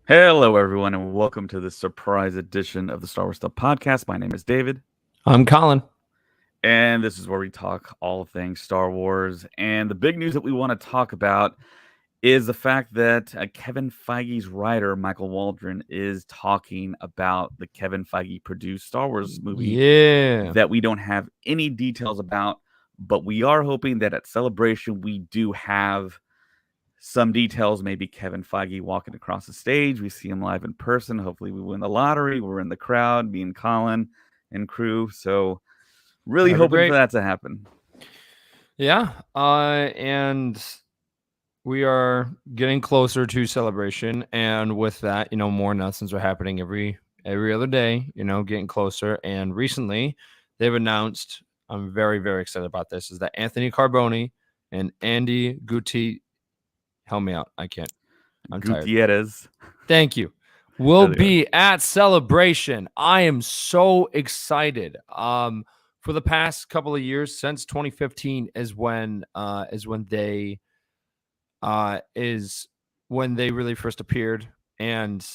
Hello, everyone, and welcome to this surprise edition of the Star Wars Stuff Podcast. My name is David, I'm Colin. and this is where we talk all things Star Wars. And the big news that we want to talk about is the fact that Kevin Feige's writer, Michael Waldron, is talking about the Kevin Feige produced Star Wars movie Yeah. that we don't have any details about, but we are hoping that at Celebration we do have some details. Maybe Kevin Feige walking across the stage. We see him live in person. Hopefully, we win the lottery. We're in the crowd, me and Colin and crew. So, really That'd be hoping for great. that to happen. Yeah. And we are getting closer to Celebration. And with that, more announcements are happening every other day, getting closer. And recently they've announced, I'm very, very excited about this, is that Anthony Carboni and Andy Guti, help me out. I can't. I'm tired. Gutierrez. Thank you. Will There they are. be at Celebration. I am so excited. For the past couple of years, since 2015 is when they really first appeared, and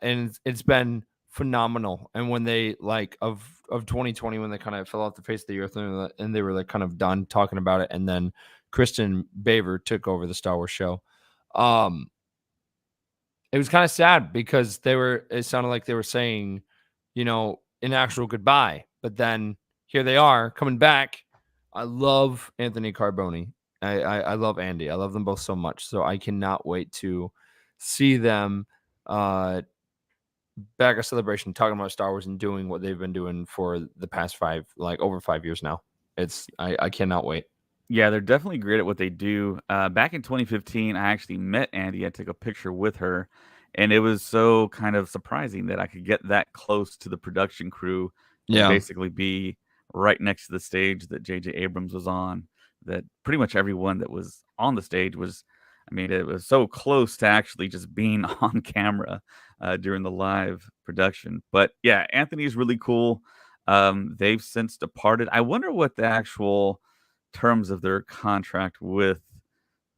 it's been phenomenal. And when they of 2020, when they kind of fell off the face of the earth, and they were like kind of done talking about it, and then Kristen Baver took over the Star Wars show. It was kind of sad because it sounded like they were saying, an actual goodbye. But then here they are coming back. I love Anthony Carboni. I love Andy. I love them both so much. So I cannot wait to see them back at Celebration talking about Star Wars and doing what they've been doing for the past over 5 years now. I cannot wait. Yeah, they're definitely great at what they do. Back in 2015, I actually met Andy. I took a picture with her, and it was so kind of surprising that I could get that close to the production crew and Yeah. basically be right next to the stage that J.J. Abrams was on. That pretty much everyone that was on the stage was, I mean, it was so close to actually just being on camera during the live production. But yeah, Anthony is really cool. They've since departed. I wonder what the actual terms of their contract with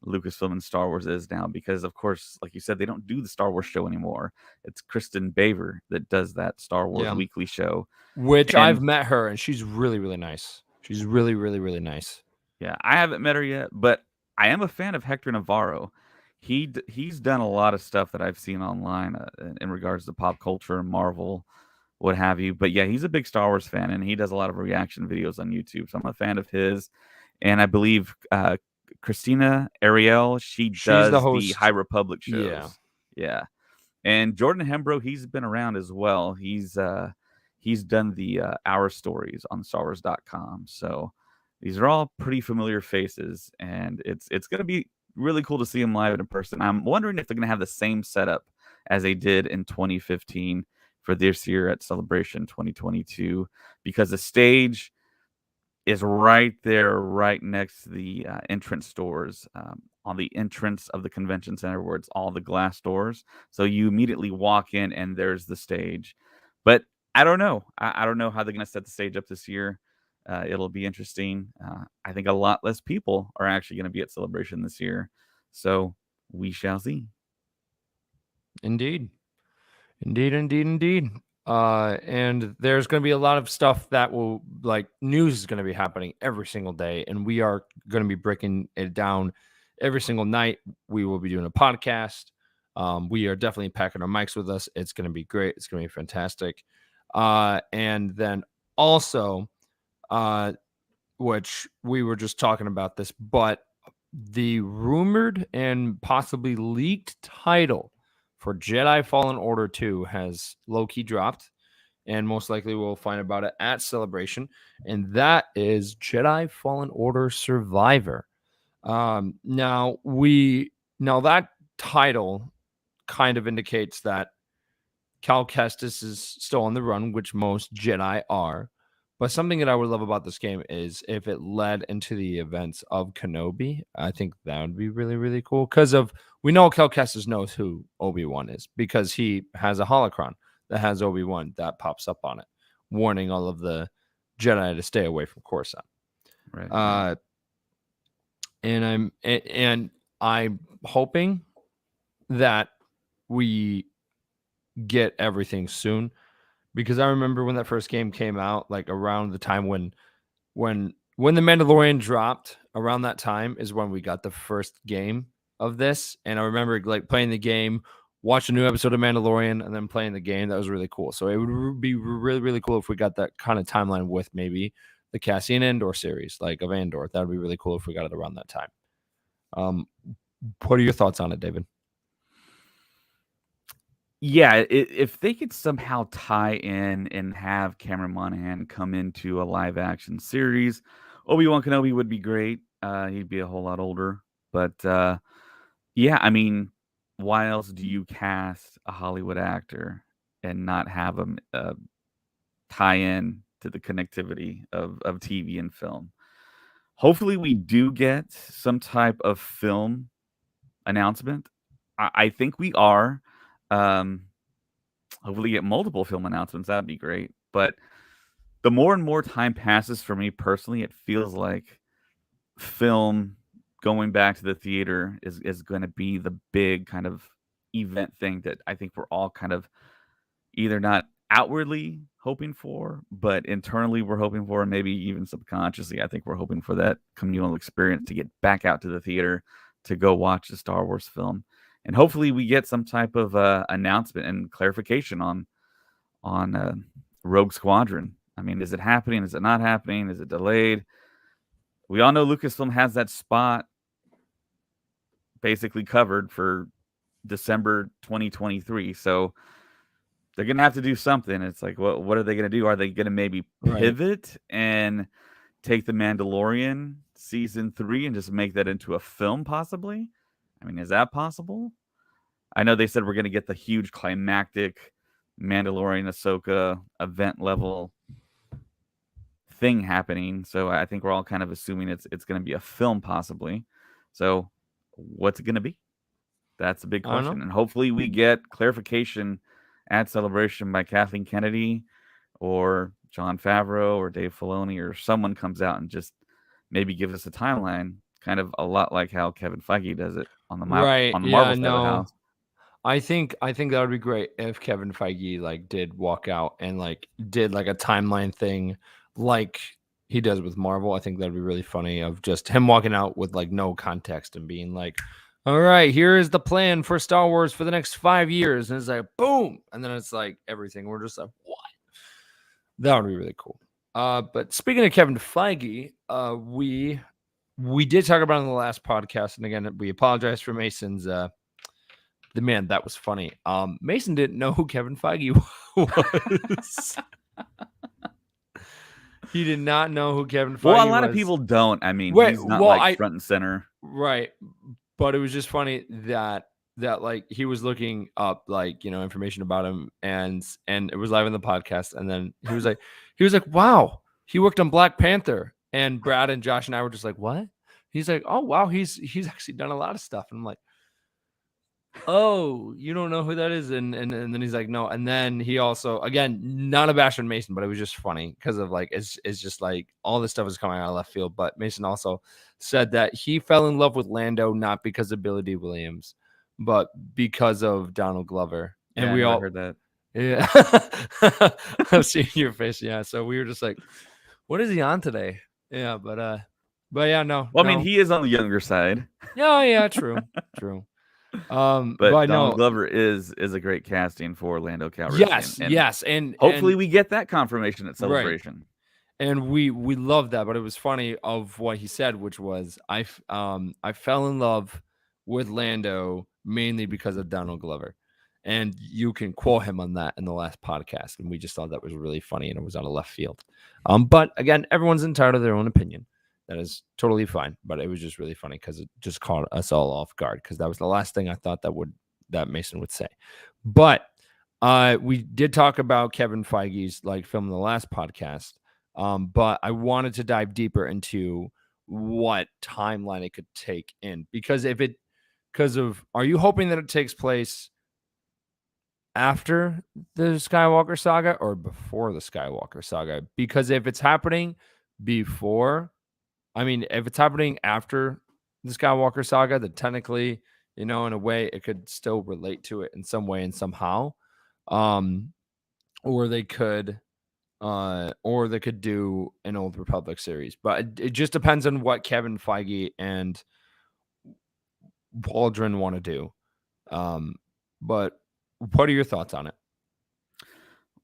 Lucasfilm and Star Wars is now, because of course, like you said, they don't do the Star Wars show anymore. It's Kristen Baver that does that Star Wars Yeah. weekly show. Which And I've met her, and she's really, really nice. She's really, really, really nice. yeah, I haven't met her yet, but I am a fan of Hector Navarro. He's done a lot of stuff that I've seen online in regards to pop culture, Marvel, what have you. But yeah, he's a big Star Wars fan, and he does a lot of reaction videos on YouTube. So I'm a fan of his. And I believe Christina Ariel, she She's the does the host. High Republic shows. Yeah. Yeah. And Jordan Hembro, he's been around as well. He's done the Our Stories on StarWars.com. So these are all pretty familiar faces, and it's going to be really cool to see them live in person. I'm wondering if they're going to have the same setup as they did in 2015 for this year at Celebration 2022, because the stage is right there, right next to the entrance doors, on the entrance of the convention center where it's all the glass doors. So you immediately walk in and there's the stage. But I don't know. I don't know how they're going to set the stage up this year. It'll be interesting. I think a lot less people are actually going to be at Celebration this year. So we shall see. Indeed. Indeed, indeed, indeed. And there's going to be a lot of stuff that will, news is going to be happening every single day, and we are going to be breaking it down every single night. We will be doing a podcast. We are definitely packing our mics with us. It's going to be great. It's going to be fantastic. And then also, which we were just talking about this, but the rumored and possibly leaked title for Jedi Fallen Order 2 has low-key dropped, and most likely we'll find about it at Celebration, and that is Jedi Fallen Order Survivor. Now that title kind of indicates that Cal Kestis is still on the run, which most Jedi are. But something that I would love about this game is if it led into the events of Kenobi. I think that would be really, really cool. Because we know Cal Kestis knows who Obi-Wan is, because he has a holocron that has Obi-Wan that pops up on it, warning all of the Jedi to stay away from Coruscant. Right. And I'm hoping that we get everything soon, because I remember when that first game came out, like around the time when the Mandalorian dropped, around that time is when we got the first game of this. And I remember like playing the game, watching a new episode of Mandalorian, and then playing the game. That was really cool. So it would be really, really cool if we got that kind of timeline with maybe the Cassian Andor series, like of Andor. That would be really cool if we got it around that time. What are your thoughts on it, David? Yeah, if they could somehow tie in and have Cameron Monaghan come into a live action series, Obi-Wan Kenobi would be great. He'd be a whole lot older, but yeah, I mean, why else do you cast a Hollywood actor and not have him tie in to the connectivity of TV and film? Hopefully, we do get some type of film announcement. I think we are. Um, Hopefully, get multiple film announcements. That'd be great. But the more and more time passes for me personally, it feels like film going back to the theater is going to be the big kind of event thing that I think we're all kind of either not outwardly hoping for, but internally we're hoping for, and maybe even subconsciously, I think we're hoping for that communal experience to get back out to the theater to go watch a Star Wars film. And hopefully we get some type of announcement and clarification on Rogue Squadron. I mean, is it happening? Is it not happening? Is it delayed? We all know Lucasfilm has that spot basically covered for December 2023. So they're gonna have to do something. It's like, what are they gonna do? Are they gonna maybe pivot and take the Mandalorian season 3 and just make that into a film, possibly? I mean, is that possible? I know they said we're gonna get the huge climactic Mandalorian Ahsoka event level thing happening. So I think we're all kind of assuming it's gonna be a film, possibly. So what's it gonna be? That's a big question, and hopefully we get clarification at Celebration by Kathleen Kennedy or Jon Favreau or Dave Filoni or someone comes out and just maybe give us a timeline, kind of a lot like how Kevin Feige does it on the Right. Marvel Yeah. side of the house. I think that would be great if Kevin Feige like did walk out and like did like a timeline thing like he does with Marvel. I think that'd be really funny, of just him walking out with like no context and being like, all right, here is the plan for Star Wars for the next 5 years. And it's like, boom. And then it's like everything. We're just like, what? That would be really cool. But speaking of Kevin Feige, we did talk about it in the last podcast. And again, we apologize for Mason's the man, that was funny. Mason didn't know who Kevin Feige was. He did not know who Kevin Feige was. Well, a lot of people don't. I mean, he's not like front and center. Right. But it was just funny that like he was looking up like, you know, information about him, and it was live in the podcast, and then he was like, wow, he worked on Black Panther. And Brad and Josh and I were just like, what? He's like, oh wow, he's actually done a lot of stuff. And I'm like, oh, you don't know who that is? And then he's like, no. And then he also, again, not a bash on Mason, but it was just funny because of like, it's just like all this stuff is coming out of left field. But Mason also said that he fell in love with Lando not because of Billy D. Williams, but because of Donald Glover. And yeah, we all heard that. Yeah. I've seen your face. Yeah. So we were just like, what is he on today? Yeah. But yeah, no. Well, I mean, he is on the younger side. Yeah. True. But Donald Glover is a great casting for Lando Calrissian. Yes, and hopefully we get that confirmation at Celebration. Right. And we love that, but it was funny of what he said, which was I fell in love with Lando mainly because of Donald Glover, and you can quote him on that in the last podcast, and we just thought that was really funny, and it was out of left field. But again, everyone's entitled to their own opinion. That is totally fine, but it was just really funny because it just caught us all off guard, because that was the last thing I thought that Mason would say. But we did talk about Kevin Feige's like film in the last podcast, but I wanted to dive deeper into what timeline it could take in, because are you hoping that it takes place after the Skywalker saga or before the Skywalker saga? Because if it's happening before, I mean, if it's happening after the Skywalker saga, then technically, you know, in a way, it could still relate to it in some way and somehow. um, or they could do an Old Republic series. But it just depends on what Kevin Feige and Waldron want to do. But what are your thoughts on it?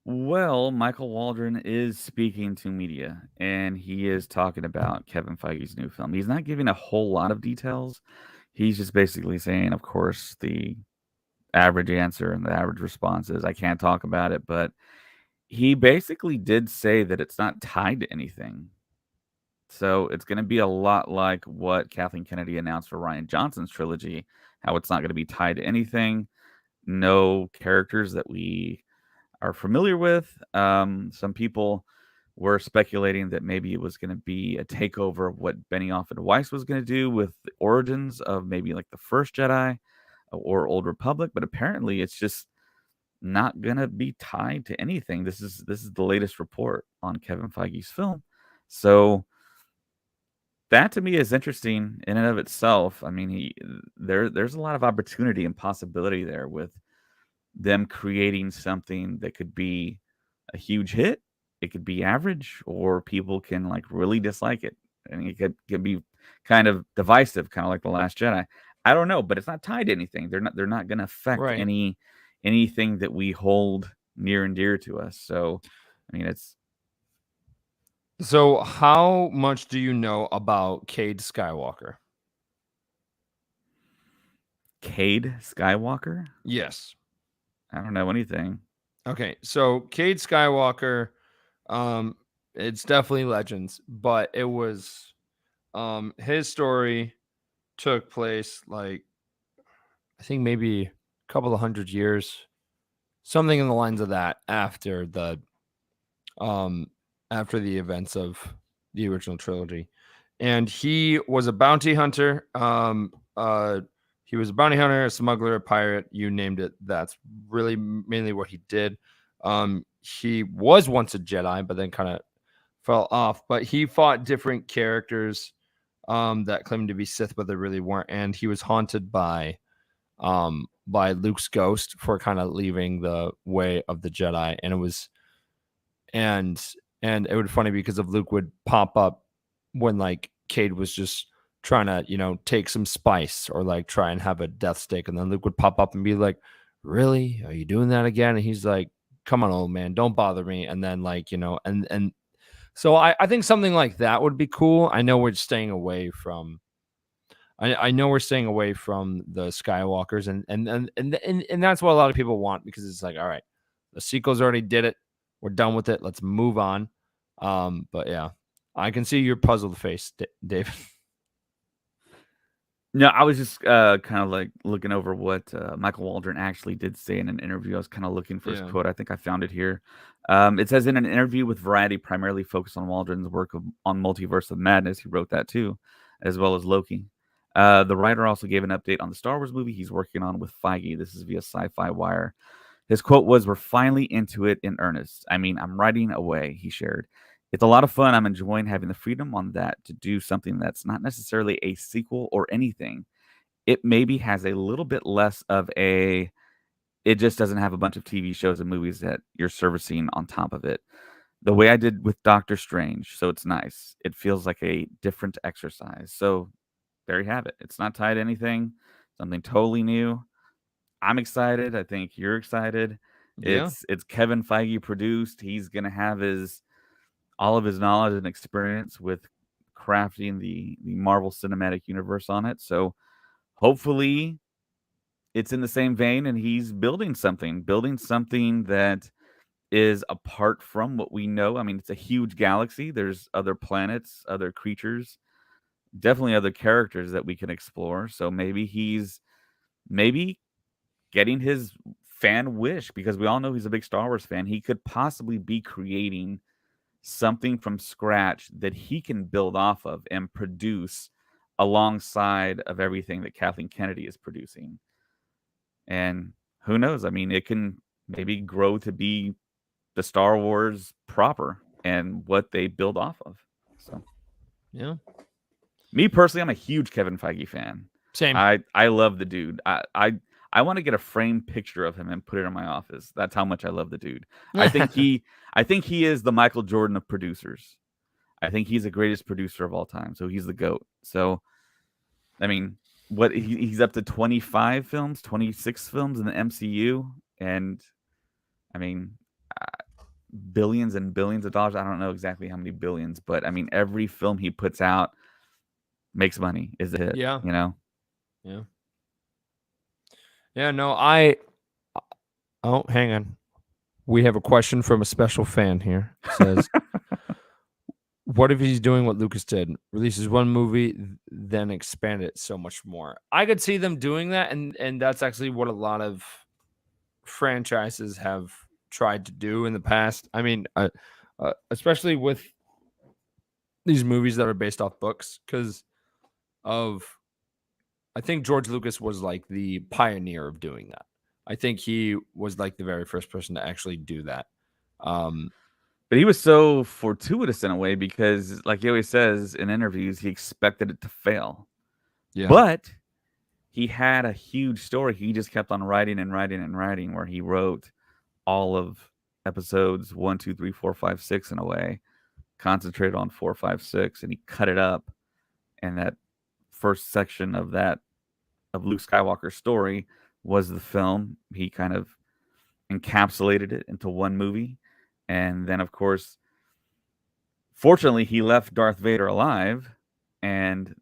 Well, Michael Waldron is speaking to media, and he is talking about Kevin Feige's new film. He's not giving a whole lot of details. He's just basically saying, of course, the average answer and the average response is, I can't talk about it. But he basically did say that it's not tied to anything. So it's going to be a lot like what Kathleen Kennedy announced for Ryan Johnson's trilogy, how it's not going to be tied to anything, no characters that we are familiar with. Some people were speculating that maybe it was going to be a takeover of what Benioff and Weiss was going to do with the origins of maybe like the first Jedi or Old Republic, but apparently it's just not going to be tied to anything. This is the latest report on Kevin Feige's film. So that to me is interesting in and of itself. I mean, there's a lot of opportunity and possibility there with them creating something that could be a huge hit. It could be average, or people can like really dislike it, and it could be kind of divisive, kind of like the Last Jedi. I don't know, but it's not tied to anything. They're not going to affect Right. anything that we hold near and dear to us. So, I mean, it's So, how much do you know about Cade Skywalker? Cade Skywalker. Yes. I don't know anything. Okay. So, Cade Skywalker, um, it's definitely Legends, but it was his story took place like I think maybe a couple of 100 years, something in the lines of that um after the events of the original trilogy. And he was a bounty hunter. He was a bounty hunter, a smuggler, a pirate, you named it. That's really mainly what he did. He was once a Jedi, but then kind of fell off. But he fought different characters that claimed to be Sith, but they really weren't. And he was haunted by Luke's ghost for kind of leaving the way of the Jedi. And it was and and it would be funny because if Luke would pop up when like Cade was just trying to, take some spice or like try and have a death stick, and then Luke would pop up and be like, "Really? Are you doing that again?" And he's like, "Come on, old man, don't bother me." And then like, and so I think something like that would be cool. I know we're staying away from I know we're staying away from the Skywalkers, and that's what a lot of people want, because it's like, all right, the sequels already did it, we're done with it, let's move on. But yeah, I can see your puzzled face, David. No, I was just kind of like looking over what Michael Waldron actually did say in an interview. I was kind of looking for his Yeah, quote. I think I found it here. It says in an interview with Variety, primarily focused on Waldron's work on Multiverse of Madness. He wrote that too, as well as Loki. The writer also gave an update on the Star Wars movie he's working on with Feige. This is via Sci-Fi Wire. His quote was, "We're finally into it in earnest. I mean, I'm writing away," he shared. "It's a lot of fun. I'm enjoying having the freedom on that to do something that's not necessarily a sequel or anything. It maybe has a little bit less of a, it just doesn't have a bunch of TV shows and movies that you're servicing on top of it. The way I did with Doctor Strange, so it's nice. It feels like a different exercise." So there you have it. It's not tied to anything, something totally new. I'm excited. I think you're excited. yeah, It's Kevin Feige produced. He's gonna have his all of his knowledge and experience with crafting the Marvel Cinematic Universe on it. So hopefully it's in the same vein, and he's building something that is apart from what we know. I mean, it's a huge galaxy. There's other planets, other creatures, definitely other characters that we can explore. So maybe getting his fan wish, because we all know he's a big Star Wars fan. He could possibly be creating something from scratch that he can build off of and produce alongside of everything that Kathleen Kennedy is producing. And who knows? I mean, it can maybe grow to be the Star Wars proper and what they build off of. So, yeah, me personally, I'm a huge Kevin Feige fan. same. I love the dude. I want to get a framed picture of him and put it in my office. That's how much I love the dude. I think he is the Michael Jordan of producers. I think he's the greatest producer of all time. So he's the GOAT. So I mean, he's up to 25 films, 26 films in the MCU, and I mean, billions and billions of dollars. I don't know exactly how many billions, but I mean, every film he puts out makes money, is a hit. Yeah. You know, Yeah. Yeah. No, oh, hang on. We have a question from a special fan here. It says, what if he's doing what Lucas did? Releases one movie, then expand it so much more. I could see them doing that, and that's actually what a lot of franchises have tried to do in the past. I mean, especially with these movies that are based off books, because I think George Lucas was like the pioneer of doing that. I think he was like the very first person to actually do that. but he was so fortuitous in a way because, like he always says in interviews, he expected it to fail. Yeah. But he had a huge story. He just kept on writing and writing and writing, where he wrote all of episodes 1, 2, 3, 4, 5, 6 in a way, concentrated on 4, 5, 6, and he cut it up. And that first section of Luke Skywalker's story was the film. He kind of encapsulated it into one movie. And then, of course, fortunately, he left Darth Vader alive, and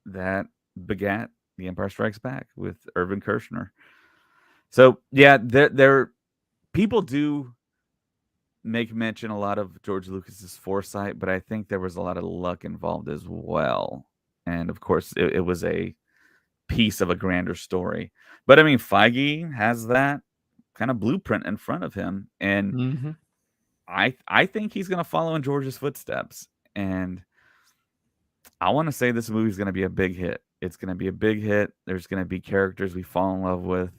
that begat The Empire Strikes Back with Irvin Kershner. So, yeah, there people do make mention a lot of George Lucas's foresight, but I think there was a lot of luck involved as well. And of course, it was a piece of a grander story. But I mean, Feige has that kind of blueprint in front of him, and Mm-hmm. I think he's going to follow in George's footsteps. And I want to say this movie is going to be a big hit. It's going to be a big hit. There's going to be characters we fall in love with.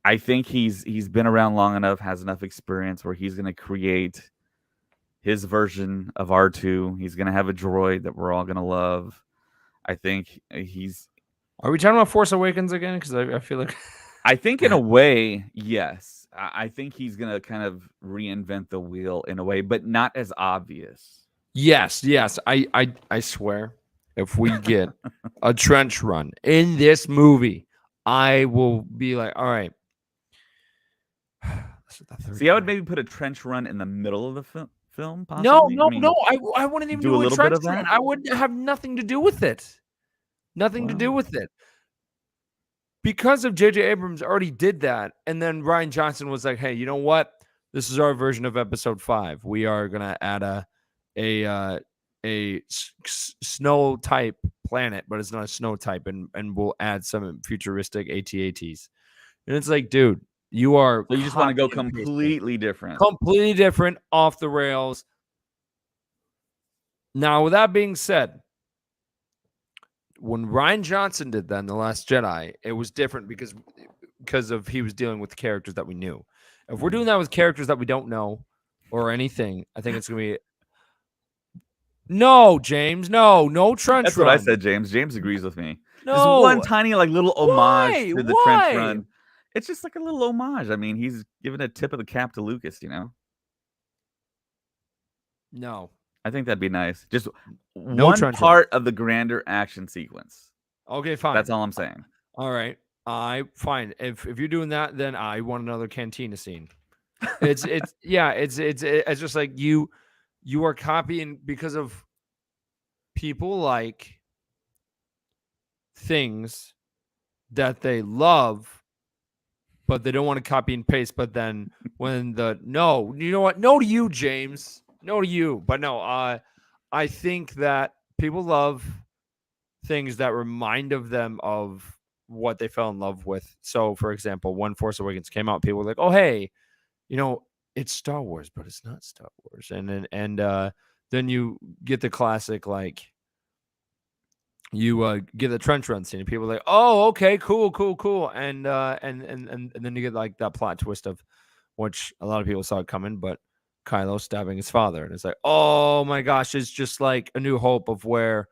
I think he's been around long enough, has enough experience where he's going to create his version of R2. He's going to have a droid that we're all going to love. I think he's. Are we talking about Force Awakens again? Because I feel like. I think in a way, yes. I think he's going to kind of reinvent the wheel in a way, but not as obvious. Yes. I swear, if we get a trench run in this movie, I will be like, all right. See, I would maybe put a trench run in the middle of the film, possibly. No. I wouldn't even do a little trench bit of run. that. I would have nothing to do with it. Nothing to do with it. Because of J.J. Abrams already did that, and then Rian Johnson was like, "Hey, you know what? This is our version of Episode 5. We are gonna add a snow type planet, but it's not a snow type, and we'll add some futuristic AT-ATs." And it's like, dude, you are. So you just want to go completely different. Completely different, off the rails. Now, with that being said, when Rian Johnson did that in The Last Jedi, it was different because of he was dealing with characters that we knew. If we're doing that with characters that we don't know or anything, I think it's gonna be no, James, no trench That's run. what I said, James. James agrees with me. No. Just one tiny little homage to the Why? trench run. It's just like a little homage. I mean, he's giving a tip of the cap to Lucas, No. I think that'd be nice. Just No one part of the grander action sequence. Okay, fine. That's all I'm saying. All right. Fine. If you're doing that, then I want another cantina scene. It's just like you are copying because of people like things that they love, but they don't want to copy and paste. But then when no, you know what? No to you, James. No to you. But no, I think that people love things that remind of them of what they fell in love with. So, for example, when Force Awakens came out, people were like, "Oh, hey, it's Star Wars, but it's not Star Wars." And then you get the classic, like you get the trench run scene, and people are like, "Oh, okay, cool." And then you get like that plot twist of which a lot of people saw it coming, but Kylo stabbing his father, and it's like, oh my gosh, it's just like A New Hope of where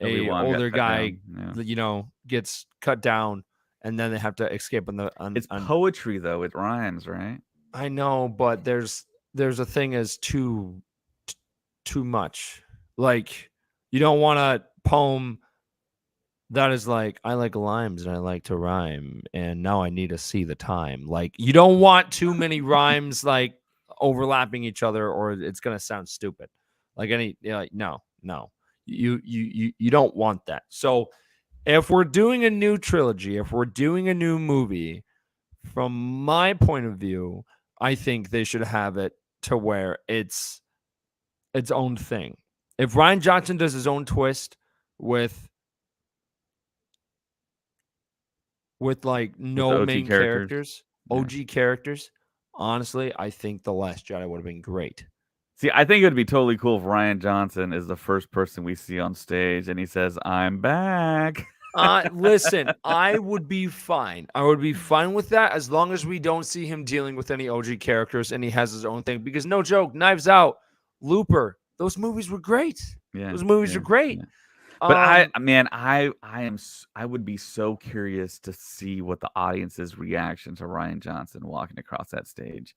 a Obi-Wan got older cut guy, down. Yeah. gets cut down, and then they have to escape It's poetry though. It rhymes, right? I know, but there's a thing as too much. Like, you don't want a poem that is like, I like limes and I like to rhyme, and now I need to see the time. Like, you don't want too many rhymes like overlapping each other, or it's gonna sound stupid. Like no. You don't want that. So if we're doing a new trilogy, if we're doing a new movie, from my point of view, I think they should have it to where it's its own thing. If Ryan Johnson does his own twist with like With the no OG main characters. characters, Yeah. OG characters, honestly, I think The Last Jedi would have been great. See, I think it would be totally cool if Ryan Johnson is the first person we see on stage and he says, "I'm back." Listen, I would be fine. I would be fine with that as long as we don't see him dealing with any OG characters and he has his own thing. Because no joke, Knives Out, Looper, those movies were great. Yeah. Those movies Yeah. are great. Yeah. But I would be so curious to see what the audience's reaction to Ryan Johnson walking across that stage.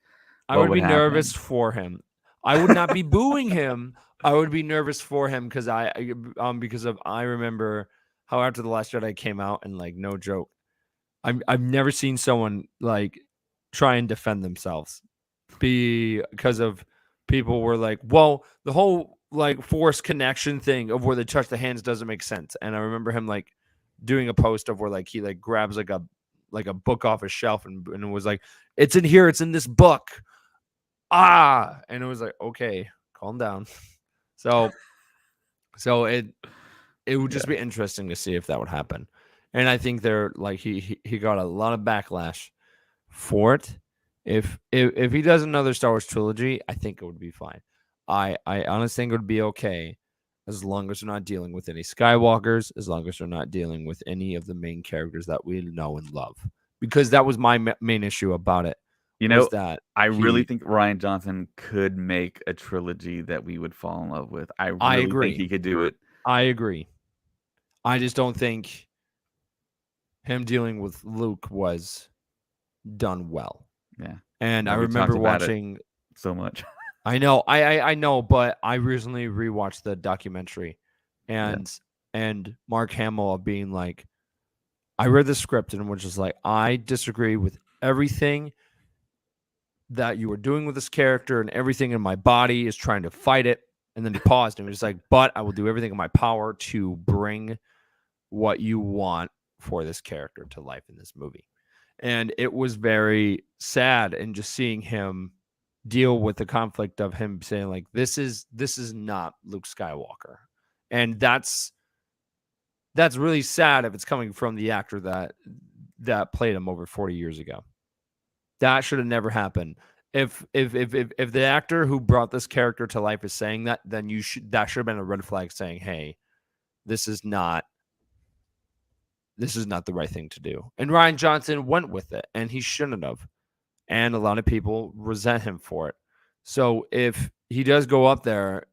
I What would would be nervous happen? for him. I would not be booing him. I would be nervous for him because I remember how after The Last Jedi came out, and like, no joke, I've never seen someone like try and defend themselves because of people were like, well, the whole like force connection thing of where they touch the hands doesn't make sense. And I remember him like doing a post of where like he like grabs like a book off a shelf and it was like, it's in here, it's in this book. And it was like, okay, calm down. So it would just be interesting to see if that would happen. And I think they're like he got a lot of backlash for it. If he does another Star Wars trilogy, I think it would be fine. I honestly think it would be okay as long as they're not dealing with any Skywalkers, as long as they're not dealing with any of the main characters that we know and love. Because that was my main issue about it. You Was know, that I really think Ryan Johnson could make a trilogy that we would fall in love with. I I really think agree. he could do it. I agree. I just don't think him dealing with Luke was done well. Yeah. And I We talked remember about it watching. so much. I know, I know, but I recently rewatched the documentary, and Mark Hamill being like, I read the script and was just like, I disagree with everything that you were doing with this character, and everything in my body is trying to fight it. And then he paused and was like, but I will do everything in my power to bring what you want for this character to life in this movie. And it was very sad, and just seeing him deal with the conflict of him saying like, this is not Luke Skywalker. And that's really sad if it's coming from the actor that played him over 40 years ago. That should have never happened. If the actor who brought this character to life is saying that, then that should have been a red flag saying, hey, this is not the right thing to do. And Ryan Johnson went with it, and he shouldn't have. And a lot of people resent him for it. So if he does go up there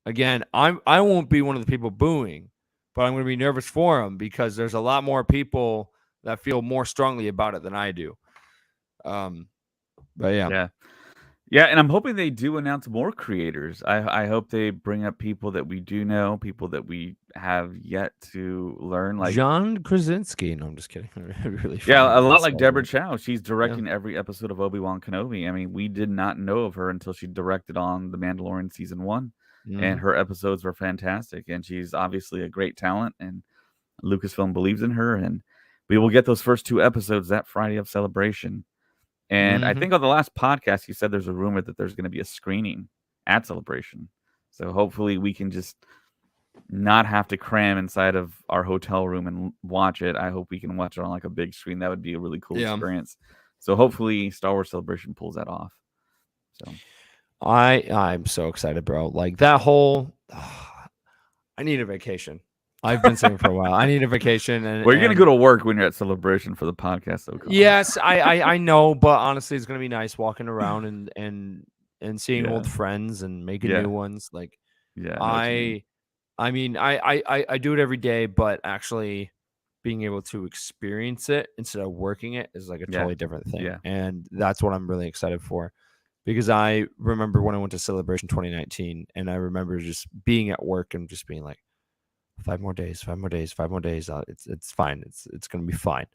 again, I won't be one of the people booing, but I'm going to be nervous for him because there's a lot more people that feel more strongly about it than I do. But yeah. Yeah, and I'm hoping they do announce more creators. I hope they bring up people that we do know, people that we have yet to learn. Like John Krasinski. No, I'm just kidding. Really a lot like Deborah Chow. She's directing every episode of Obi-Wan Kenobi. I mean, we did not know of her until she directed on The Mandalorian season 1, and her episodes were fantastic. And she's obviously a great talent, and Lucasfilm believes in her. And we will get those first 2 episodes that Friday of Celebration. And I think on the last podcast, you said there's a rumor that there's going to be a screening at Celebration. So hopefully we can just not have to cram inside of our hotel room and watch it. I hope we can watch it on like a big screen. That would be a really cool experience. So hopefully Star Wars Celebration pulls that off. So I'm so excited, bro. Like that whole, I need a vacation. I've been saying for a while, I need a vacation. And well, you're going to go to work when you're at Celebration for the podcast. So yes, I know, but honestly, it's going to be nice walking around and seeing old friends and making new ones. Like I mean, I do it every day, but actually being able to experience it instead of working it is like a Yeah. totally different thing. Yeah. And that's what I'm really excited for. Because I remember when I went to Celebration 2019 and I remember just being at work and just being like, 5 more days, 5 more days, 5 more days. It's fine. It's gonna be fine.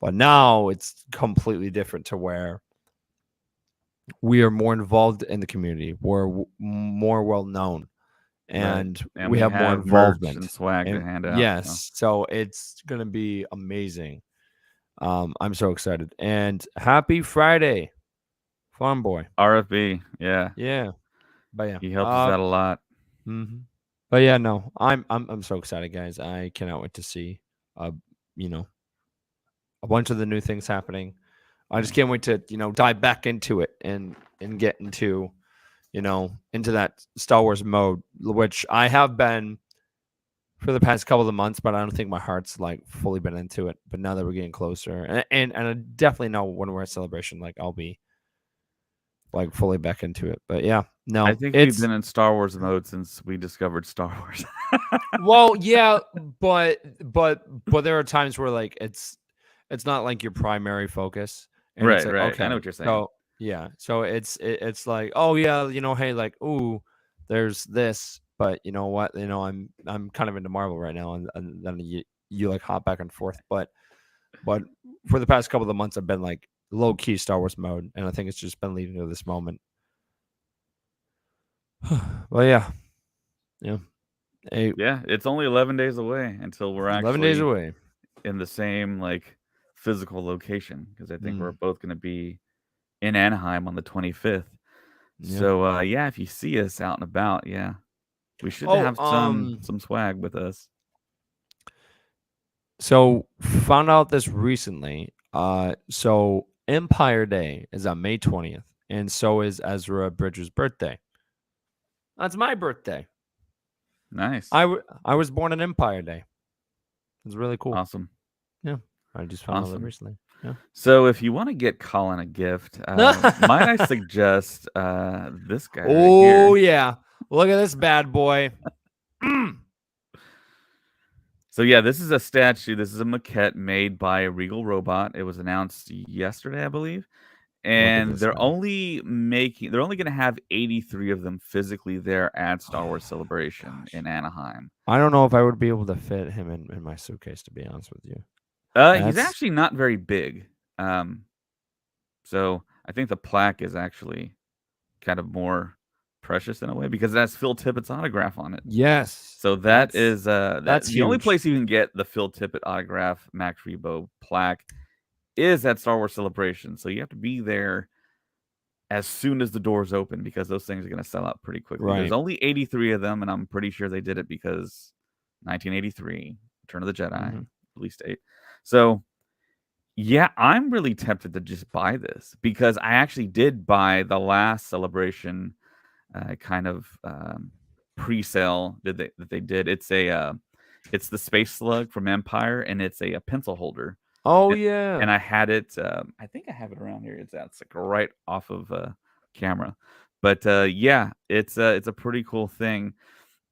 But now it's completely different to where we are more involved in the community. We're more well known, Right. and And we we have more have merch and involvement. swag to And hand out. So yes, so it's gonna be amazing. I'm so excited. And happy Friday, Farm Boy. RFB, yeah, Yeah, but yeah. he helps us out a lot. Mhm. But yeah, no, I'm so excited, guys. I cannot wait to see, uh, you know, a bunch of the new things happening. I just Yeah. can't wait to dive back into it and get into into that Star Wars mode, which I have been for the past couple of months, but I don't think my heart's like fully been into it. But now that we're getting closer, and I definitely know when we're at Celebration, like I'll be like fully back into it. But yeah, I no, think we've it's been in Star Wars mode since we discovered Star Wars. well, yeah, but there are times where like it's not like your primary focus, and it's Right, like right. I know okay, what you're saying. so yeah, so it's like oh yeah, hey, like ooh, there's this, but you know what, I'm kind of into Marvel right now, and then you like hop back and forth, but for the past couple of months, I've been like low key Star Wars mode, and I think it's just been leading to this moment. Well, yeah, yeah, hey, Yeah, it's only 11 days away until we're 11 days actually away. in the same like physical location because I think we're Mm, both going to be in Anaheim on the 25th. yeah. So yeah, if you see us out and about, yeah, we should Oh, have some swag with us. so found out this recently. So Empire Day is on May 20th, and so is Ezra Bridger's birthday. That's my birthday. Nice. I was born on Empire Day. It's really cool. Awesome. Yeah, I just found out that Awesome. recently. Yeah. So if you want to get Colin a gift, might I suggest this guy right Oh here? yeah, look at this bad boy. Mm. So yeah, this is a statue. This is a maquette made by a Regal Robot. It was announced yesterday, I believe. Look at And this guy. they're only going to have 83 of them physically there at Star Wars Celebration Gosh, in Anaheim. I don't know if I would be able to fit him in my suitcase. To be honest with you, He's that's actually not very big. Um, so I think the plaque is actually kind of more precious in a way because it has Phil Tippett's autograph on it. yes, So that is that that's the only huge. place you can get the Phil Tippett autograph Max Rebo plaque is at Star Wars Celebration. So you have to be there as soon as the doors open because those things are going to sell out pretty quickly. There's Right. only 83 of them, and I'm pretty sure they did it because 1983, Return of the Jedi, Hmm. release date. So yeah, I'm really tempted to just buy this because I actually did buy the last Celebration kind of pre-sale that they did. It's the Space Slug from Empire, and it's a pencil holder. Oh And yeah. and I had it, I think I have it around here. It's like right off of, camera. But, yeah, it's a pretty cool thing.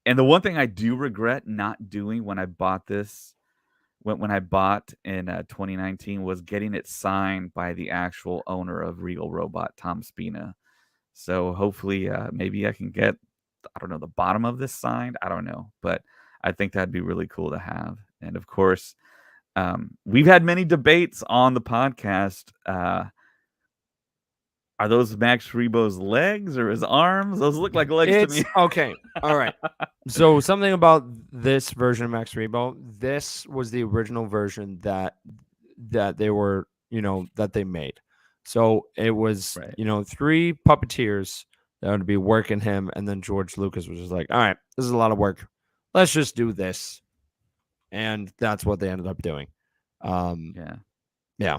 And the one thing I do regret not doing when I bought this when I bought in, 2019 was getting it signed by the actual owner of Regal Robot, Tom Spina. So hopefully, maybe I can get, I don't know, the bottom of this signed. I don't know, but I think that'd be really cool to have. And of course, we've had many debates on the podcast. Are those Max Rebo's legs or his arms? Those look like legs to It's me. okay. All right. So something about this version of Max Rebo, this was the original version that they were, that they made. So it was, Right. three puppeteers that would be working him, and then George Lucas was just like, all right, this is a lot of work. Let's just do this. And that's what they ended up doing. Um, Yeah. yeah.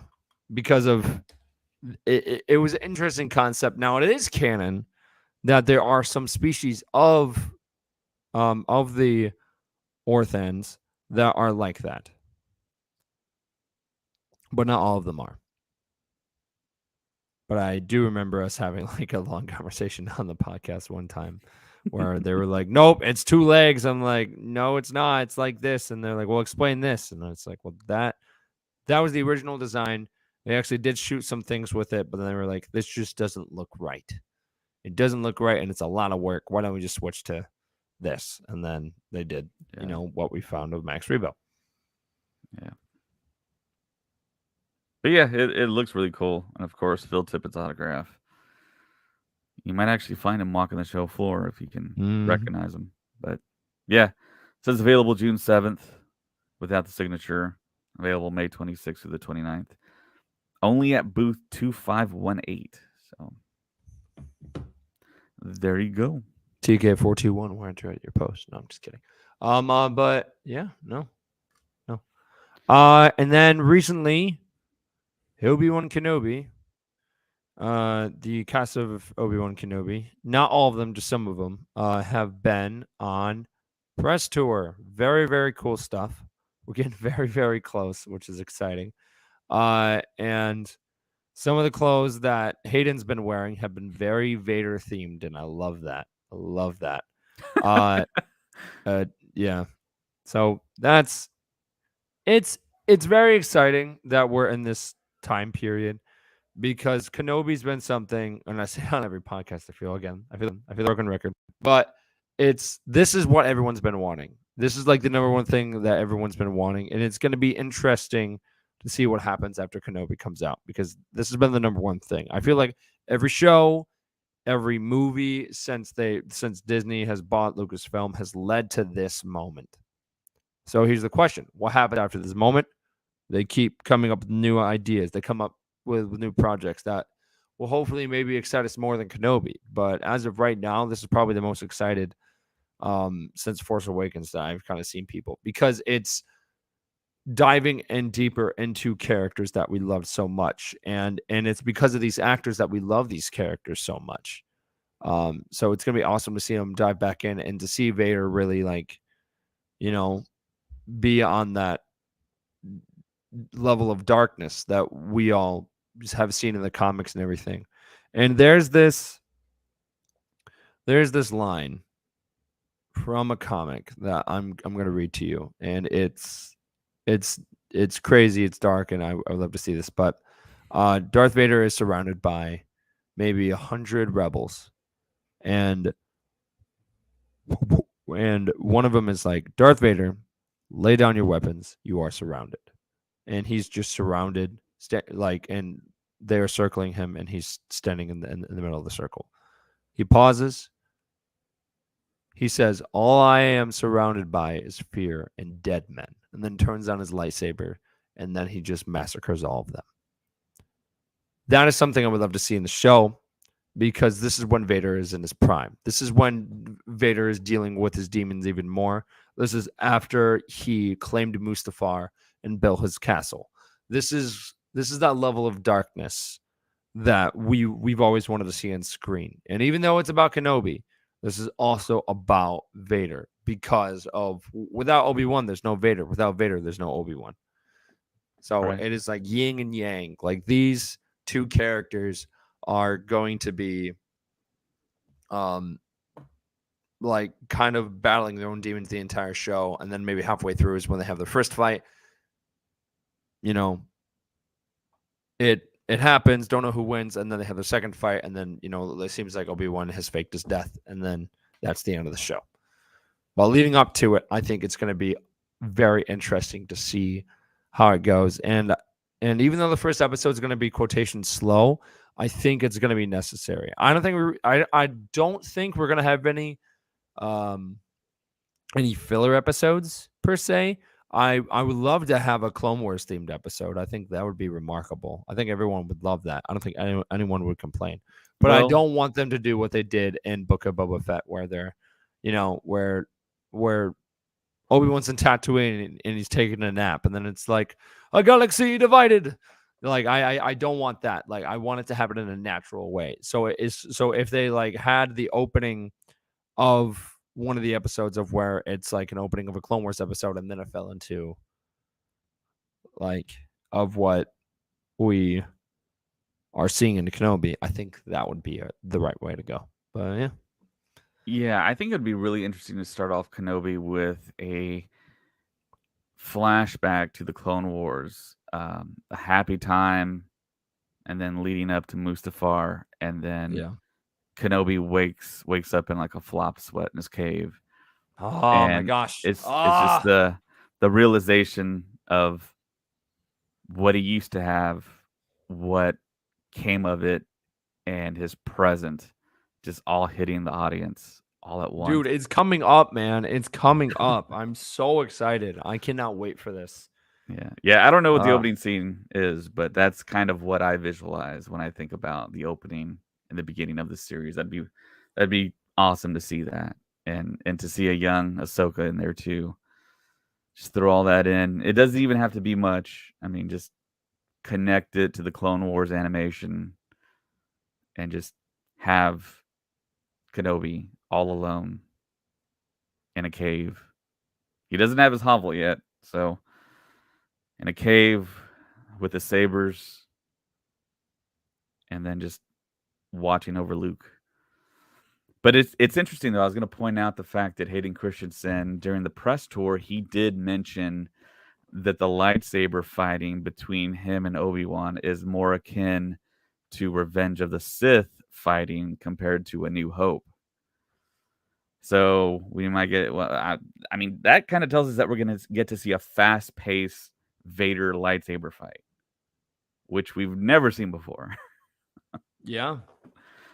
Because of it was an interesting concept. Now it is canon that there are some species of the orthans that are like that, but not all of them are. But I do remember us having like a long conversation on the podcast one time where they were like, "Nope, it's 2 legs." I'm like, "No, it's not. It's like this." And they're like, "Well, explain this." And it's like, "Well, that was the original design. They actually did shoot some things with it, but then they were like, this just doesn't look right. It doesn't look right, and it's a lot of work. Why don't we just switch to this?" And then they did, Yeah. what we found of Max Rebo. Yeah. But yeah, it looks really cool. And of course, Phil Tippett's autograph. You might actually find him walking the show floor if you can Mm-hmm. recognize him. But yeah, it says available June 7th without the signature. Available May 26th through the 29th. Only at booth 2518. So there you go. TK421, why aren't you at your post? No, I'm just kidding. But yeah, no. And then recently, Obi-Wan Kenobi, the cast of Obi-Wan Kenobi, not all of them, just some of them, have been on press tour. Very, very cool stuff. We're getting very, very close, which is exciting. And some of the clothes that Hayden's been wearing have been very Vader themed, and I love that. I love that. Uh, yeah. So it's very exciting that we're in this time period because Kenobi's been something, and I say it on every podcast. I feel broken record, but this is what everyone's been wanting. This is like the number one thing that everyone's been wanting, and it's going to be interesting to see what happens after Kenobi comes out because this has been the number one thing. I feel like every show, every movie since Disney has bought Lucasfilm has led to this moment. So here's the question: what happens after this moment? They keep coming up with new ideas. They come up with new projects that will hopefully maybe excite us more than Kenobi. But as of right now, this is probably the most excited since Force Awakens that I've kind of seen people because it's diving in deeper into characters that we loved so much, and it's because of these actors that we love these characters so much. So it's gonna be awesome to see them dive back in and to see Vader really you know be on that level of darkness that we all just have seen in the comics and everything. And there's this line from a comic that I'm gonna read to you, and it's it's crazy, it's dark, and I would love to see this. But Darth Vader is surrounded by maybe 100 rebels, and one of them is like, "Darth Vader, lay down your weapons. You are surrounded." And he's just surrounded, and they're circling him, and he's standing in the middle of the circle. He pauses. He says, "All I am surrounded by is fear and dead men," and then turns on his lightsaber, and then he just massacres all of them. That is something I would love to see in the show because this is when Vader is in his prime. This is when Vader is dealing with his demons even more. This is after he claimed Mustafar and built his castle. This is that level of darkness that we've always wanted to see on screen. And even though it's about Kenobi, this is also about Vader because of without Obi-Wan, there's no Vader. Without Vader, there's no Obi-Wan. So Right. it is like yin and yang. Like these two characters are going to be um like kind of battling their own demons the entire show, and then maybe halfway through is when they have their first fight. You know, it happens, don't know who wins, and then they have their second fight, and then it seems like Obi-Wan has faked his death, and then that's the end of the show. While leading up to it, I think it's going to be very interesting to see how it goes. And even though the first episode is going to be quotation slow, I think it's going to be necessary. I don't think we're going to have um any filler episodes per se. I would love to have a Clone Wars themed episode. I think that would be remarkable. I think everyone would love that. I don't think anyone would complain. But I Well, don't want them to do what they did in Book of Boba Fett, where they're, where Obi-Wan's in Tatooine and he's taking a nap, and then it's like a galaxy divided. Like I don't want that. Like I want it to happen in a natural way. So if they like had the opening of one of the episodes of where it's like an opening of a Clone Wars episode, and then it fell into like of what we are seeing in Kenobi, I think that would be the right way to go. But yeah, Yeah, I think it'd be really interesting to start off Kenobi with a flashback to the Clone Wars, a happy time, and then leading up to Mustafar, and then Yeah. Kenobi wakes up in like a flop sweat in his cave, Oh my and gosh. it's just Ah, the realization of what he used to have, what came of it, and his present, just all hitting the audience all at once. dude, it's coming up, man. It's coming up. I'm so excited. I cannot wait for this. Yeah. Yeah, I don't know what the Uh, opening scene is, but that's kind of what I visualize when I think about the opening and the beginning of the series. That'd be awesome to see that. And to see a young Ahsoka in there too. Just throw all that in. It doesn't even have to be much. I mean, just connect it to the Clone Wars animation and just have Kenobi all alone in a cave. He doesn't have his hovel yet, so in a cave with the sabers and then just watching over Luke. But it's interesting though. I was going to point out the fact that Hayden Christensen during the press tour he did mention that the lightsaber fighting between him and Obi-Wan is more akin to Revenge of the Sith fighting compared to A New Hope. So we might get well. I mean that kind of tells us that we're going to get to see a fast-paced Vader lightsaber fight, which we've never seen before. yeah.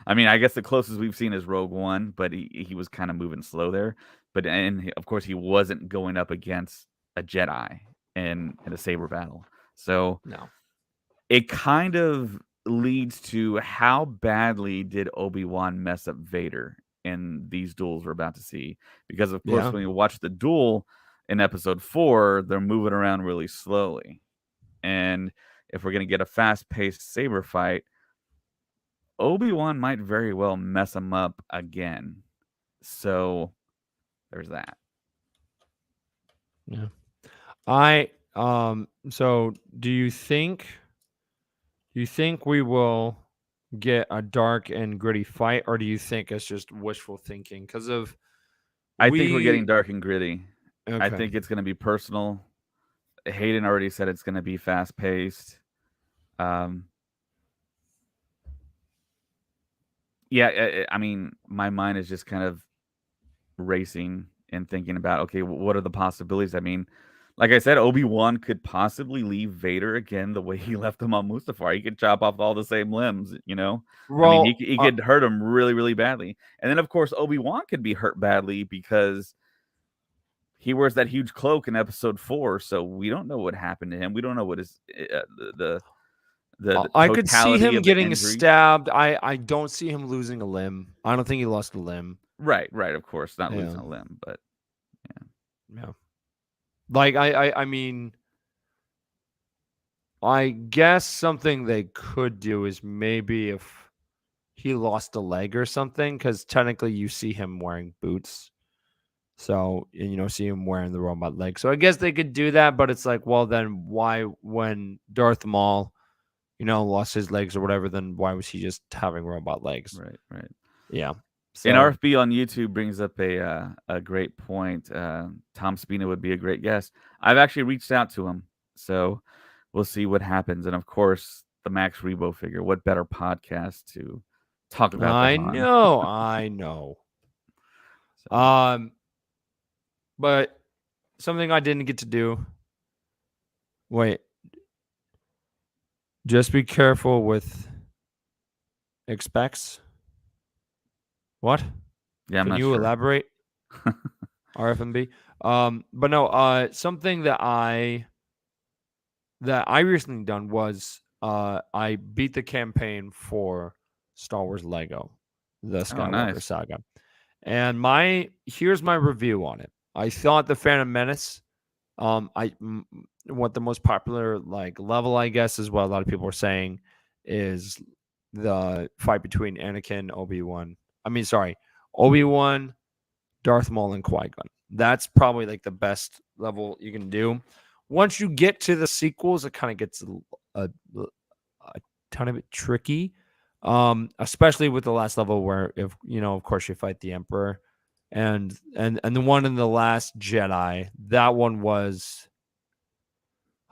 I mean, I guess the closest we've seen is Rogue One, but he was kind of moving slow there. But and of course he wasn't going up against a Jedi in a saber battle. So No. it kind of leads to how badly did Obi-Wan mess up Vader in these duels we're about to see. Because of course Yeah. when you watch the duel in episode 4, they're moving around really slowly. And if we're going to get a fast-paced saber fight, Obi-Wan might very well mess him up again. So there's that. Yeah. I so do you think we will get a dark and gritty fight, or do you think it's just wishful thinking? Because of I think we're getting we dark and gritty. I okay. think it's going to be personal. Hayden already said it's going to be fast paced. Um, yeah, I mean, my mind is just kind of racing and thinking about, okay, what are the possibilities? I mean, like I said, Obi-Wan could possibly leave Vader again the way he left him on Mustafar. He could chop off all the same limbs, you know? I mean, he, Well, he could hurt him really, really badly. And then, of course, Obi-Wan could be hurt badly because he wears that huge cloak in episode 4, so we don't know what happened to him. We don't know what is the I could see totality him of the getting injury. stabbed. I don't see him losing a limb. I don't think he lost a limb. Right, right, of course, not Yeah. losing a limb, but yeah. Yeah. Like I mean, I guess something they could do is maybe if he lost a leg or something, because technically you see him wearing boots. So, and see him wearing the robot leg. So I guess they could do that, but it's like, well, then why, when Darth Maul, lost his legs or whatever, then why was he just having robot legs? Right, right. Yeah. And So, RFB on YouTube brings up a great point. Tom Spina would be a great guest. I've actually reached out to him, so we'll see what happens. And of course, the Max Rebo figure. What better podcast to talk about that I on? know, I know. So, But something I didn't get to do. Wait, just be careful with expects. What? yeah, I'm Can not you sure. elaborate? RFMB. But no, something that I recently done was I beat the campaign for Star Wars Lego, the Oh, Skywalker nice. saga. And here's my review on it. I thought the Phantom Menace, what the most popular like level, I guess, is what a lot of people are saying, is the fight between Anakin, Obi-Wan. I mean, sorry, Obi-Wan, Darth Maul, and Qui-Gon. That's probably like the best level you can do. Once you get to the sequels, it kind of gets a ton of it tricky. Especially with the last level where, if of course, you fight the Emperor, and the one in the Last Jedi, that one was,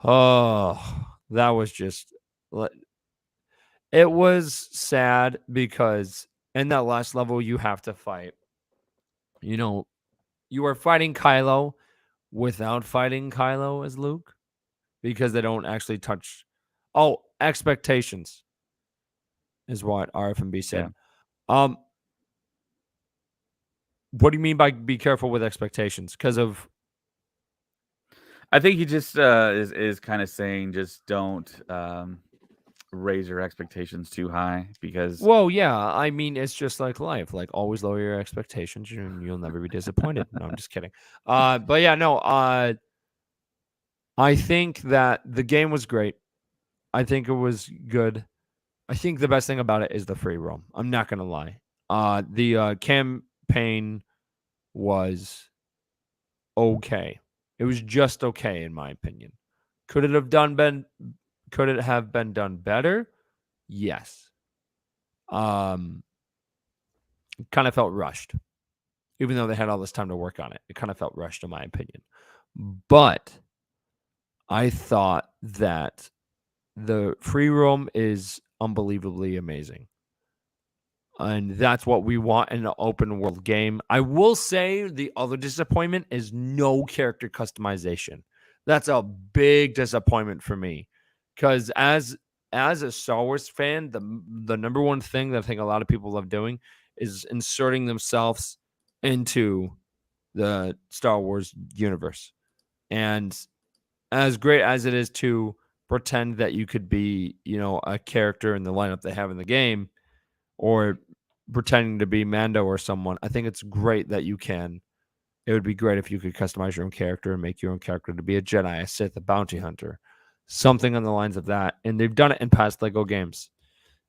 that was just, it was sad because in that last level you have to fight, you know, you are fighting Kylo without fighting Kylo as Luke, because they don't actually touch. Oh, expectations is what RFMB Yeah. said. Um, what do you mean by be careful with expectations? Because of, I think he just is kind of saying just don't raise your expectations too high because well, yeah, I mean, it's just like life. Like, always lower your expectations, and you'll never be disappointed. No, I'm just kidding. But yeah, no. I think that the game was great. I think it was good. I think the best thing about it is the free roam. I'm not gonna lie. The campaign was okay. It was just okay in my opinion. Could it have done been could it have been done better? Yes. Um Kind of felt rushed. Even though they had all this time to work on it. It kind of felt rushed in my opinion. But I thought that the free roam is unbelievably amazing. And that's what we want in an open world game. I will say the other disappointment is no character customization. That's a big disappointment for me, because as a Star Wars fan, the number one thing that I think a lot of people love doing is inserting themselves into the Star Wars universe. And as great as it is to pretend that you could be, a character in the lineup they have in the game, or pretending to be Mando or someone, I think it's great that you can. It would be great if you could customize your own character and make your own character to be a Jedi, a Sith, a bounty hunter, something on the lines of that. And they've done it in past Lego games,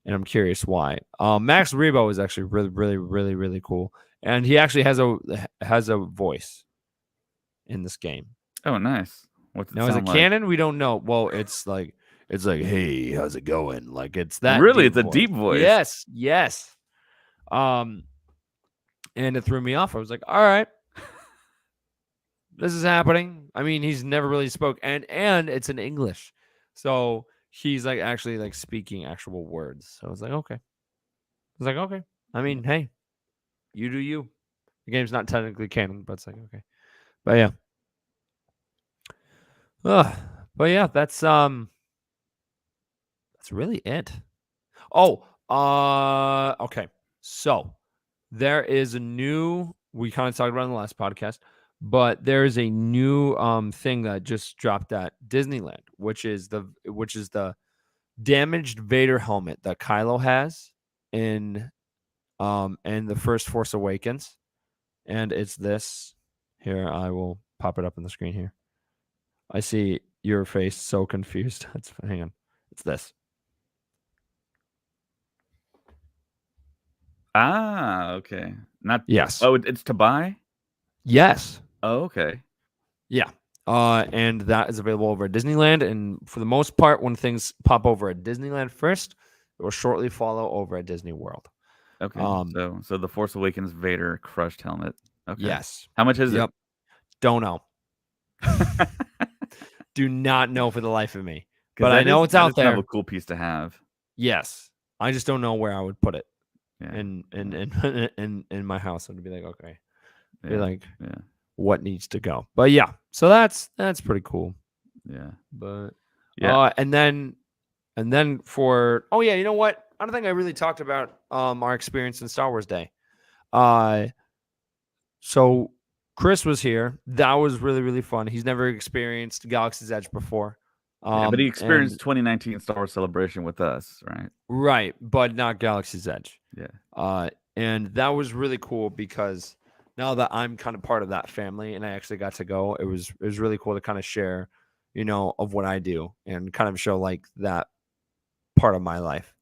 and I'm curious why. Max Rebo is actually really, really, really, really cool, and he actually has a voice in this game. oh, nice. What's it Now, is it sound like? canon? We don't know. Well, it's like, hey, how's it going? Like, it's that Really, deep it's a voice. deep voice. Yes, yes. Um, and it threw me off. I was like, all right, this is happening. I mean, he's never really spoke, and it's in English, so he's like actually like speaking actual words. So I was like, okay. I was like, okay. I mean, hey, you do you. The game's not technically canon, but it's like, okay. But yeah. Ugh. But yeah, that's really it. Oh, okay. So there is a new. We kind of talked about it in the last podcast, but there is a new thing that just dropped at Disneyland, which is the damaged Vader helmet that Kylo has in the first Force Awakens, and it's this. Here, I will pop it up on the screen here. I see your face so confused. Hang on. It's this. Ah, okay. Not Yes. oh, it's to buy? Yes. Oh, okay. Yeah. And that is available over at Disneyland. And for the most part, when things pop over at Disneyland first, it will shortly follow over at Disney World. Okay. So the Force Awakens Vader crushed helmet. Okay. Yes. How much is Yep. Don't know. it? Do not know for the life of me. 'Cause But I know it's out kind of there. a cool piece to have. Yes. I just don't know where I would put it Yeah. in my house. I'd be like, okay. Be Yeah. like, Yeah. what needs to go? But yeah. So that's pretty cool. Yeah. But Yeah. and then for, oh yeah, you know what? I don't think I really talked about our experience in Star Wars Day. So Chris was here. That was really, really fun. He's never experienced Galaxy's Edge before. Yeah, but he And experienced 2019 Star Wars Celebration with us, right? right, but not Galaxy's Edge. Yeah. And that was really cool because now that I'm kind of part of that family and I actually got to go, it was really cool to kind of share, of what I do and kind of show like that part of my life.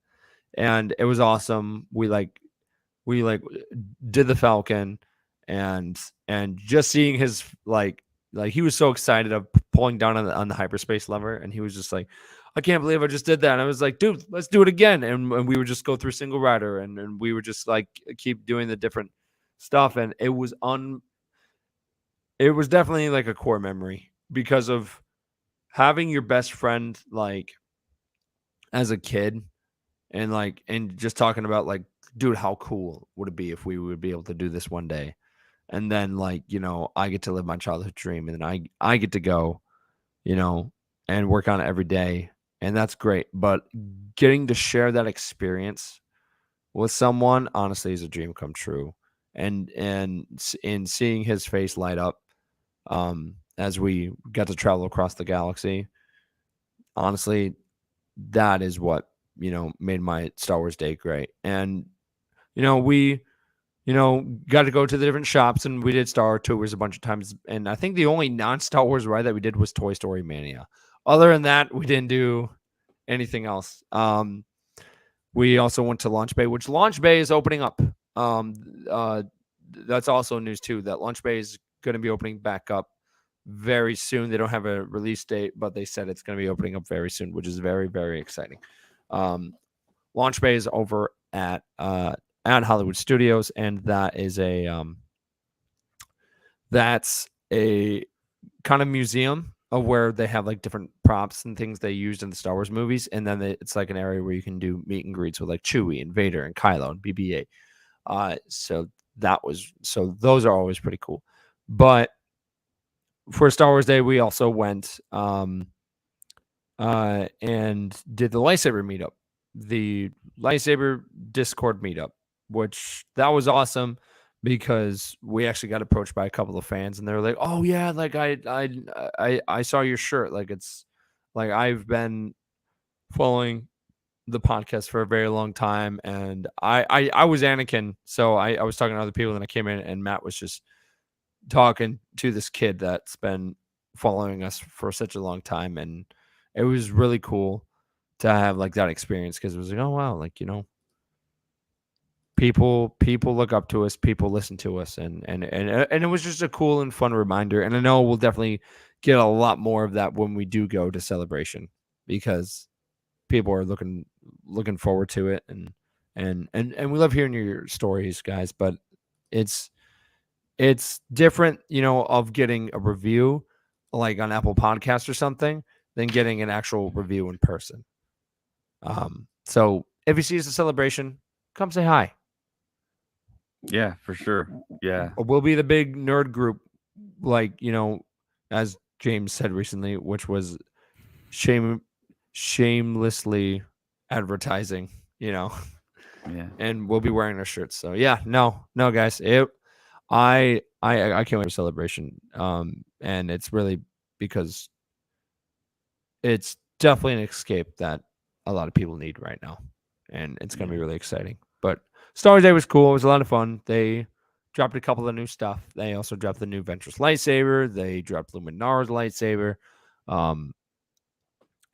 And it was awesome. We did the Falcon, and just seeing his like he was so excited of pulling down on the hyperspace lever, and he was just like, I can't believe I just did that. And I was like, dude, let's do it again. And we would just go through single rider and we would just like keep doing the different stuff. And it was definitely like a core memory because of having your best friend like as a kid and like and just talking about like, dude, how cool would it be if we would be able to do this one day? And then like, I get to live my childhood dream and then I get to go, you know, and work on it every day. And that's great. But getting to share that experience with someone honestly is a dream come true. And seeing his face light up as we got to travel across the galaxy, honestly, that is what, made my Star Wars day great. And, we, got to go to the different shops and we did Star Wars tours a bunch of times. And I think the only non Star Wars ride that we did was Toy Story Mania. Other than that, we didn't do anything else. We also went to Launch Bay, which Launch Bay is opening up. That's also news too, that Launch Bay is going to be opening back up very soon. They don't have a release date, but they said it's going to be opening up very soon, which is very, very exciting. Launch Bay is over at Hollywood Studios, and that's a kind of museum of where they have like different props and things they used in the Star Wars movies, and then it's like an area where you can do meet and greets with like Chewie and Vader and Kylo and BB-8. So those are always pretty cool. But for Star Wars Day, we also went and did the lightsaber meetup, the lightsaber Discord meetup, which that was awesome because we actually got approached by a couple of fans and they were like, "Oh yeah, like I saw your shirt. Like it's like I've been following the podcast for a very long time, and I was Anakin, so I was talking to other people, and I came in and Matt was just talking to this kid that's been following us for such a long time, and it was really cool to have like that experience because it was like, oh wow, like people look up to us, people listen to us, and it was just a cool and fun reminder. And I know we'll definitely get a lot more of that when we do go to Celebration because people are looking forward to it, and we love hearing your stories, guys. But it's different, of getting a review like on Apple Podcasts or something than getting an actual review in person. So if you see us at Celebration, come say hi. Yeah, for sure. Yeah. We'll be the big nerd group, like, as James said recently, which was shamelessly advertising, Yeah. and we'll be wearing our shirts. So yeah, no, guys, I can't wait for Celebration. And it's really because it's definitely an escape that a lot of people need right now, and it's gonna be really exciting. But Star Wars Day was cool. It was a lot of fun. They dropped a couple of new stuff. They also dropped the new Ventress lightsaber. They dropped Luminara's lightsaber.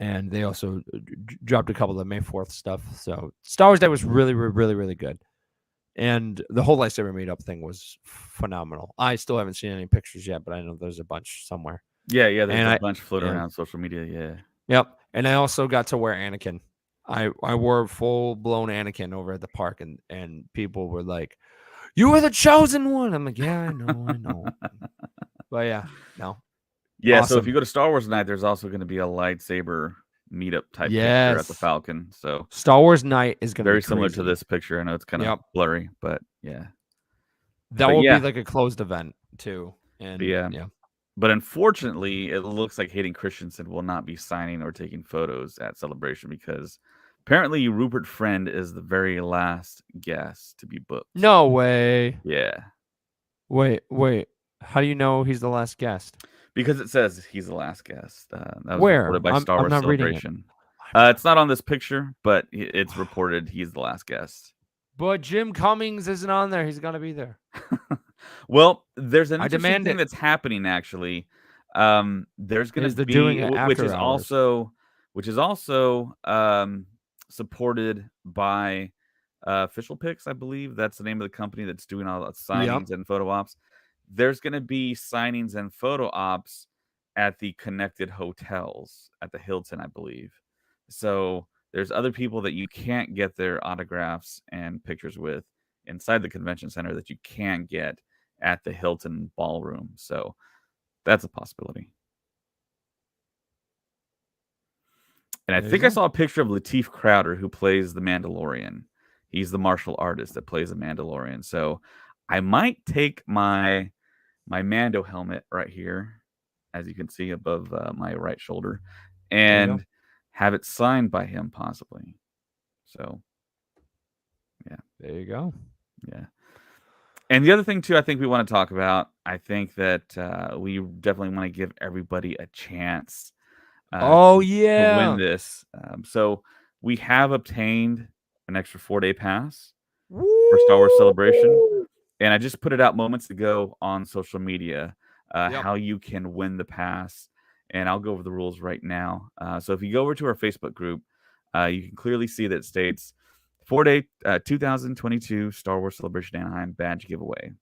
And they also dropped a couple of May 4th stuff. So Star Wars Day was really, really, really good. And the whole lightsaber meetup thing was phenomenal. I still haven't seen any pictures yet, but I know there's a bunch somewhere. Yeah, there's a bunch floating around social media, yeah. Yep. And I also got to wear Anakin. I wore full blown Anakin over at the park, and people were like, "You were the chosen one." I'm like, "Yeah, I know." But yeah, no. Yeah, Awesome. so if you go to Star Wars Night, there's also going to be a lightsaber meetup type picture at the Falcon. So Star Wars Night is going to be very similar to this picture. I know it's kind of blurry, but yeah. That will be like a closed event too. And yeah. But unfortunately, it looks like Hayden Christensen will not be signing or taking photos at Celebration because apparently Rupert Friend is the very last guest to be booked. No way. Yeah. Wait. How do you know he's the last guest? Because it says he's the last guest. That was Where? reported by Star Wars Celebration. It's not on this picture, but it's reported he's the last guest. But Jim Cummings isn't on there. He's got to be there. Well, there's an interesting thing that's happening actually. There's going to be, which is also supported by Official Pics, I believe. That's the name of the company that's doing all the signings and photo ops. There's going to be signings and photo ops at the connected hotels at the Hilton, I believe. So there's other people that you can't get their autographs and pictures with inside the convention center that you can get at the Hilton Ballroom. So that's a possibility. And I There you think I go. saw a picture of Lateef Crowder, who plays the Mandalorian. He's the martial artist that plays the Mandalorian. So I might take my Mando helmet right here, as you can see above my right shoulder, There you go. and have it signed by him, possibly. So, yeah, There you go. yeah. And the other thing too, I think we want to talk about. I think that we definitely want to give everybody a chance Oh to win yeah. this. So we have obtained an extra 4-day pass for Star Wars Celebration. Woo! And I just put it out moments ago on social media Yep. how you can win the pass. And I'll go over the rules right now. So if you go over to our Facebook group, you can clearly see that it states 4-day 2022 Star Wars Celebration Anaheim badge giveaway.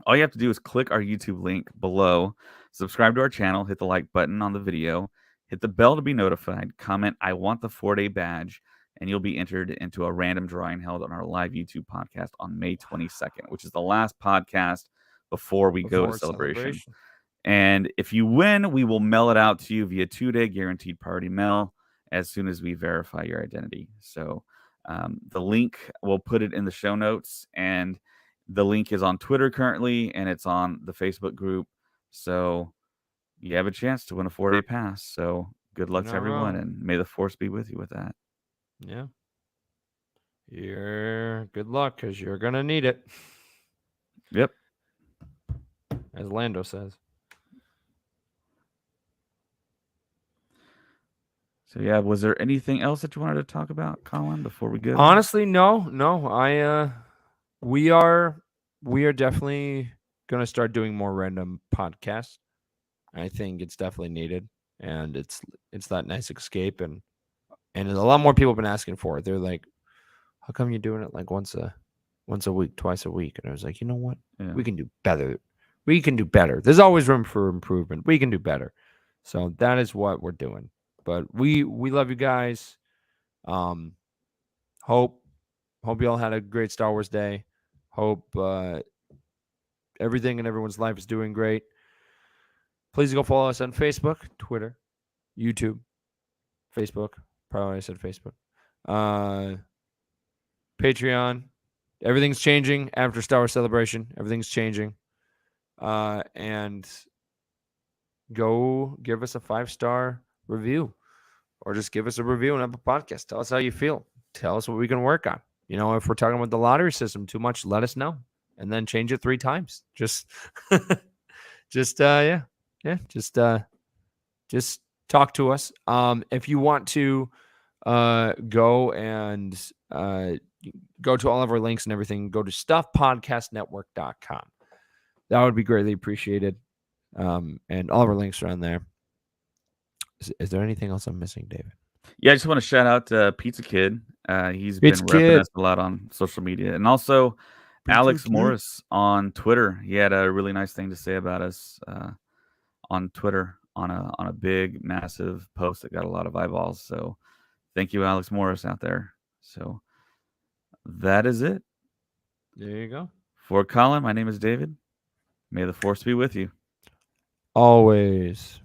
All you have to do is click our YouTube link below, subscribe to our channel, hit the like button on the video, hit the bell to be notified, comment, I want the 4-day badge, and you'll be entered into a random drawing held on our live YouTube podcast on May 22nd, which is the last podcast before we go to Before Celebration. celebration. And if you win, we will mail it out to you via 2-day guaranteed priority mail as soon as we verify your identity. So the link, we'll put it in the show notes, and the link is on Twitter currently, and it's on the Facebook group. So you have a chance to win a 4-day pass. So good luck You're to not everyone, wrong. and may the force be with you with that. Yeah. You're good luck because you're gonna need it, Yep. as Lando says. So yeah, was there anything else that you wanted to talk about, Colin, before we go? Honestly, no. We are definitely gonna start doing more random podcasts. I think it's definitely needed, and it's that nice escape, and a lot more people have been asking for it. They're like, "How come you're doing it like once a week, twice a week?" And I was like, "You know what? Yeah. We can do better. We can do better. There's always room for improvement. We can do better." So that is what we're doing. But we love you guys. Um, hope you all had a great Star Wars day. Hope everything in everyone's life is doing great. Please go follow us on Facebook, Twitter, YouTube, Facebook. Probably I said Facebook. Patreon. Everything's changing after Star Wars Celebration. Everything's changing. And go give us a 5-star review, or just give us a review on Apple Podcast. Tell us how you feel. Tell us what we can work on. If we're talking about the lottery system too much, let us know, and then change it 3 times. Just just talk to us. If you want to go and go to all of our links and everything, go to stuffpodcastnetwork.com. That would be greatly appreciated. And all of our links are on there. Is there anything else I'm missing, David? Yeah, I just want to shout out Pizza Kid. He's Pizza been repping Kid. us a lot on social media, and also Alex Morris on Twitter. He had a really nice thing to say about us on Twitter on a big, massive post that got a lot of eyeballs. So thank you, Alex Morris, out there. So that is it. There you go. For Colin, my name is David. May the force be with you. Always.